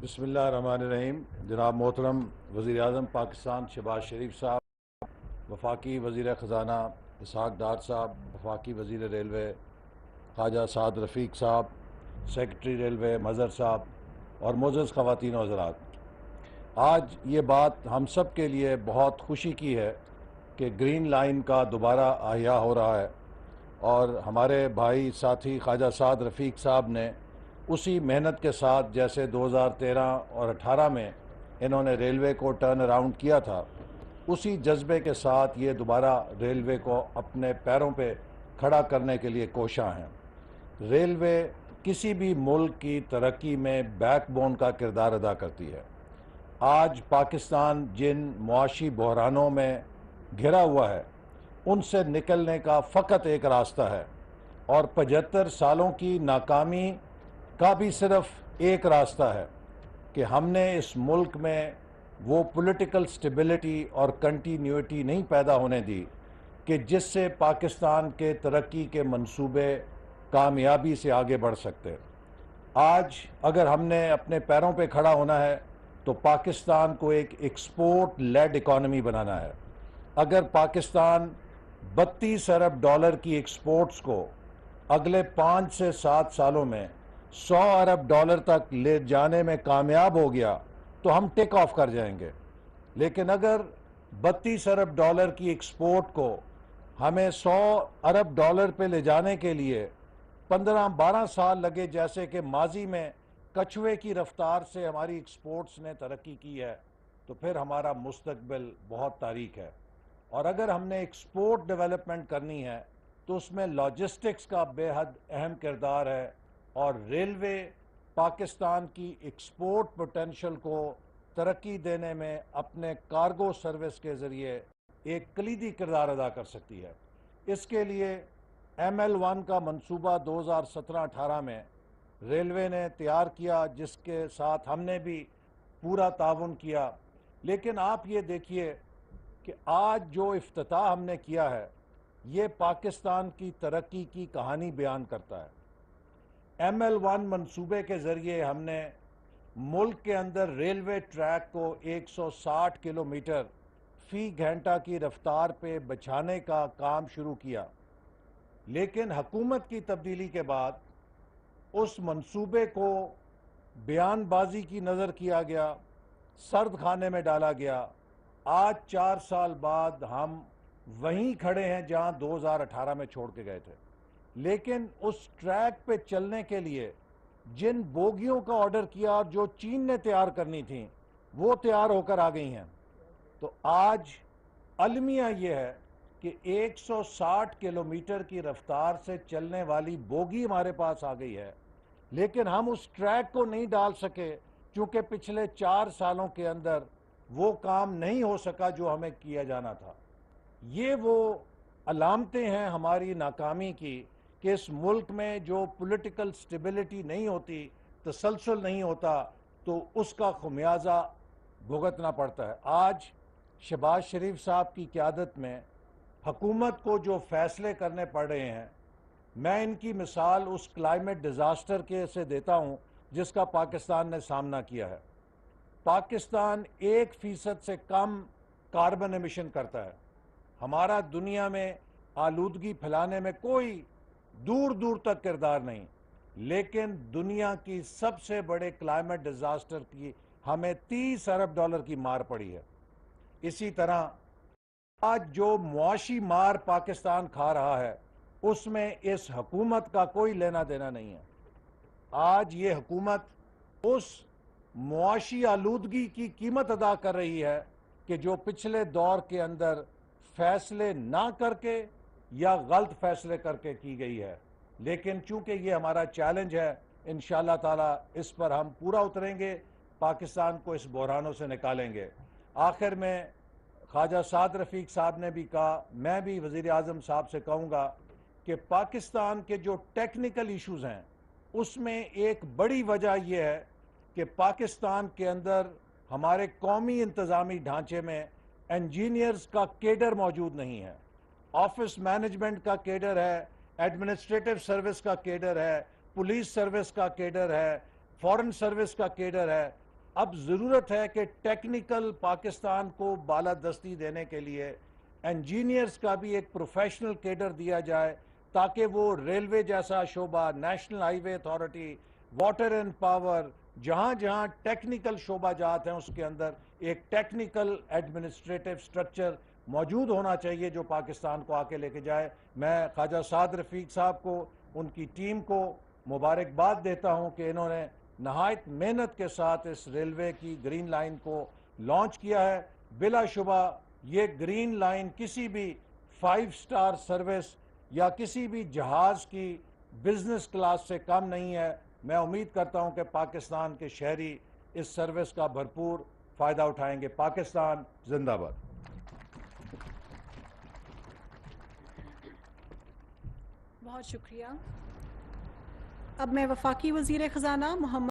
بسم اللہ الرحمن الرحیم۔ جناب محترم وزیر اعظم پاکستان شہباز شریف صاحب، وفاقی وزیر خزانہ اسحاق ڈار صاحب، وفاقی وزیر ریلوے خواجہ سعد رفیق صاحب، سیکرٹری ریلوے مظہر صاحب اور معزز خواتین و حضرات، آج یہ بات ہم سب کے لیے بہت خوشی کی ہے کہ گرین لائن کا دوبارہ احیاء ہو رہا ہے اور ہمارے بھائی ساتھی خواجہ سعد رفیق صاحب نے اسی محنت کے ساتھ جیسے 2013 اور 18 میں انہوں نے ریلوے کو ٹرن اراؤنڈ کیا تھا، اسی جذبے کے ساتھ یہ دوبارہ ریلوے کو اپنے پیروں پہ کھڑا کرنے کے لیے کوشاں ہیں۔ ریلوے کسی بھی ملک کی ترقی میں بیک بون کا کردار ادا کرتی ہے۔ آج پاکستان جن معاشی بحرانوں میں گھرا ہوا ہے، ان سے نکلنے کا فقط ایک راستہ ہے، اور 75 سالوں کی ناکامی کا بھی صرف ایک راستہ ہے کہ ہم نے اس ملک میں وہ پولیٹیکل سٹیبلٹی اور کنٹینیوٹی نہیں پیدا ہونے دی کہ جس سے پاکستان کے ترقی کے منصوبے کامیابی سے آگے بڑھ سکتے۔ آج اگر ہم نے اپنے پیروں پہ کھڑا ہونا ہے تو پاکستان کو ایک ایکسپورٹ لیڈ اکانومی بنانا ہے۔ اگر پاکستان 32 ارب ڈالر کی ایکسپورٹس کو اگلے 5 سے 7 سالوں میں 100 ارب ڈالر تک لے جانے میں کامیاب ہو گیا تو ہم ٹیک آف کر جائیں گے، لیکن اگر 32 ارب ڈالر کی ایکسپورٹ کو ہمیں 100 ارب ڈالر پہ لے جانے کے لیے 15-12 سال لگے، جیسے کہ ماضی میں کچھوے کی رفتار سے ہماری ایکسپورٹس نے ترقی کی ہے، تو پھر ہمارا مستقبل بہت تاریک ہے۔ اور اگر ہم نے ایکسپورٹ ڈیولپمنٹ کرنی ہے تو اس میں لاجسٹکس کا بے حد اہم کردار ہے، اور ریلوے پاکستان کی ایکسپورٹ پوٹینشل کو ترقی دینے میں اپنے کارگو سروس کے ذریعے ایک کلیدی کردار ادا کر سکتی ہے۔ اس کے لیے ML1 کا منصوبہ 2017-18 میں ریلوے نے تیار کیا، جس کے ساتھ ہم نے بھی پورا تعاون کیا، لیکن آپ یہ دیکھیے کہ آج جو افتتاح ہم نے کیا ہے یہ پاکستان کی ترقی کی کہانی بیان کرتا ہے۔ ML1 منصوبے کے ذریعے ہم نے ملک کے اندر ریلوے ٹریک کو 160 کلومیٹر فی گھنٹہ کی رفتار پہ بچھانے کا کام شروع کیا، لیکن حکومت کی تبدیلی کے بعد اس منصوبے کو بیان بازی کی نظر کیا گیا، سرد خانے میں ڈالا گیا۔ آج 4 سال بعد ہم وہیں کھڑے ہیں جہاں 2018 میں چھوڑ کے گئے تھے، لیکن اس ٹریک پہ چلنے کے لیے جن بوگیوں کا آرڈر کیا اور جو چین نے تیار کرنی تھیں وہ تیار ہو کر آ گئی ہیں۔ تو آج المیہ یہ ہے کہ 160 کلومیٹر کی رفتار سے چلنے والی بوگی ہمارے پاس آ گئی ہے، لیکن ہم اس ٹریک کو نہیں ڈال سکے چونکہ پچھلے 4 سالوں کے اندر وہ کام نہیں ہو سکا جو ہمیں کیا جانا تھا۔ یہ وہ علامتیں ہیں ہماری ناکامی کی کہ اس ملک میں جو پولیٹیکل سٹیبلٹی نہیں ہوتی، تسلسل نہیں ہوتا، تو اس کا خمیازہ بھگتنا پڑتا ہے۔ آج شہباز شریف صاحب کی قیادت میں حکومت کو جو فیصلے کرنے پڑ رہے ہیں، میں ان کی مثال اس کلائمیٹ ڈیزاسٹر کے سے دیتا ہوں جس کا پاکستان نے سامنا کیا ہے۔ پاکستان 1% سے کم کاربن ایمیشن کرتا ہے۔ ہمارا دنیا میں آلودگی پھیلانے میں کوئی دور دور تک کردار نہیں، لیکن دنیا کی سب سے بڑے کلائمیٹ ڈیزاسٹر کی ہمیں 30 ارب ڈالر کی مار پڑی ہے۔ اسی طرح آج جو معاشی مار پاکستان کھا رہا ہے اس میں اس حکومت کا کوئی لینا دینا نہیں ہے۔ آج یہ حکومت اس معاشی آلودگی کی قیمت ادا کر رہی ہے کہ جو پچھلے دور کے اندر فیصلے نہ کر کے یا غلط فیصلے کر کے کی گئی ہے، لیکن چونکہ یہ ہمارا چیلنج ہے، انشاءاللہ تعالی اس پر ہم پورا اتریں گے، پاکستان کو اس بحرانوں سے نکالیں گے۔ آخر میں خواجہ سعد رفیق صاحب نے بھی کہا، میں بھی وزیر اعظم صاحب سے کہوں گا کہ پاکستان کے جو ٹیکنیکل ایشوز ہیں اس میں ایک بڑی وجہ یہ ہے کہ پاکستان کے اندر ہمارے قومی انتظامی ڈھانچے میں انجینئرز کا کیڈر موجود نہیں ہے۔ آفس مینجمنٹ کا کیڈر ہے، ایڈمنسٹریٹو سروس کا کیڈر ہے، پولیس سروس کا کیڈر ہے، فورن سروس کا کیڈر ہے، اب ضرورت ہے کہ ٹیکنیکل پاکستان کو بالادستی دینے کے لیے انجینئرز کا بھی ایک پروفیشنل کیڈر دیا جائے تاکہ وہ ریلوے جیسا شعبہ، national high way authority, water and power, جہاں جہاں ٹیکنیکل شعبہ جات ہیں اس کے اندر ایک ٹیکنیکل ایڈمنسٹریٹو سٹرکچر موجود ہونا چاہیے جو پاکستان کو آکے لے کے جائے۔ میں خواجہ سعد رفیق صاحب کو، ان کی ٹیم کو مبارکباد دیتا ہوں کہ انہوں نے نہایت محنت کے ساتھ اس ریلوے کی گرین لائن کو لانچ کیا ہے۔ بلا شبہ یہ گرین لائن کسی بھی 5 سٹار سروس یا کسی بھی جہاز کی بزنس کلاس سے کم نہیں ہے۔ میں امید کرتا ہوں کہ پاکستان کے شہری اس سروس کا بھرپور فائدہ اٹھائیں گے۔ پاکستان زندہ باد۔ بہت شکریہ۔ اب میں وفاقی وزیر خزانہ محمد